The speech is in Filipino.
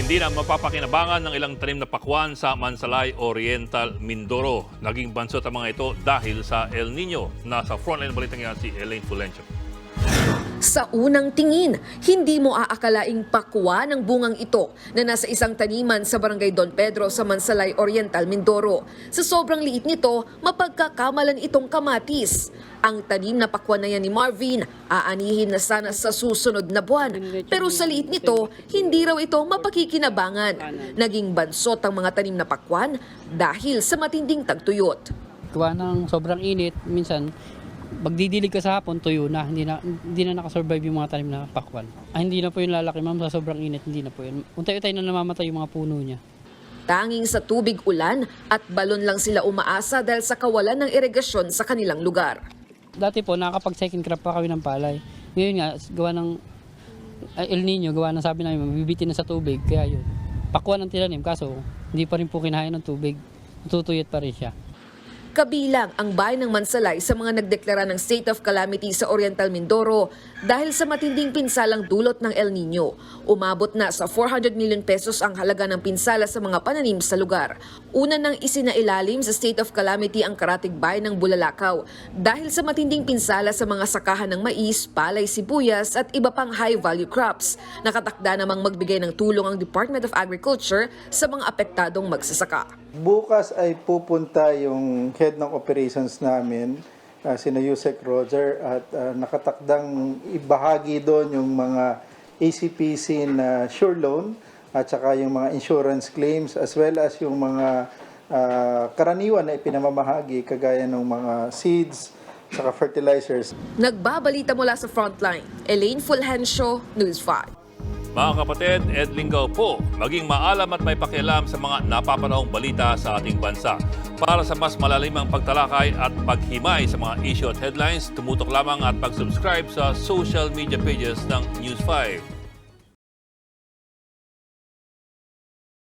Hindi na mapapakinabangan ng ilang tanim na pakwan sa Mansalay Oriental, Mindoro. Naging bansot ang mga ito dahil sa El Nino. Nasa frontline balitang yan si Elaine Fulencio. Sa unang tingin, hindi mo aakalaing pakwa ng bungang ito na nasa isang taniman sa barangay Don Pedro sa Mansalay Oriental, Mindoro. Sa sobrang liit nito, mapagkakamalan itong kamatis. Ang tanim na pakwan na yan ni Marvin, aanihin na sana sa susunod na buwan. Pero sa liit nito, hindi raw ito mapakikinabangan. Naging bansot ang mga tanim na pakwan dahil sa matinding tagtuyot. Gawa ng sobrang init, minsan magdidilig ka sa hapon, tuyo na. Hindi na nakasurvive yung mga tanim na pakwan. Hindi na po yung lalaki, ma'am, sa sobrang init, hindi na po yun. Untay-utay na namamatay yung mga puno niya. Tanging sa tubig ulan at balon lang sila umaasa dahil sa kawalan ng irigasyon sa kanilang lugar. Dati po, nakakapag second crop pa kami ng palay. Ngayon nga, gawa ng El Nino, gawa ng sabi namin, mabibitin na sa tubig. Kaya yun, pakwan ang tinanim, kaso hindi pa rin po kinahain ng tubig. Natutuyot pa rin siya. Kabilang ang bayan ng Mansalay sa mga nagdeklara ng state of calamity sa Oriental Mindoro dahil sa matinding pinsalang dulot ng El Nino. Umabot na sa 400 million pesos ang halaga ng pinsala sa mga pananim sa lugar. Una nang isinailalim sa state of calamity ang karatig bayan ng Bulalakaw dahil sa matinding pinsala sa mga sakahan ng mais, palay, sibuyas at iba pang high-value crops. Nakatakda namang magbigay ng tulong ang Department of Agriculture sa mga apektadong magsasaka. Bukas ay pupunta yung head ng operations namin, sina Yusek Roger, at nakatakdang ibahagi doon yung mga ACPC na sure loan at saka yung mga insurance claims as well as yung mga karaniwan na ipinamamahagi kagaya ng mga seeds saka fertilizers. Nagbabalita mula sa Frontline, Elaine Fulgencio, News 5. Mga kapatid, Ed Lingaw po, maging maalam at may pakialam sa mga napapanahong balita sa ating bansa. Para sa mas malalimang pagtalakay at paghimay sa mga issue at headlines, tumutok lamang at pag-subscribe sa social media pages ng News 5.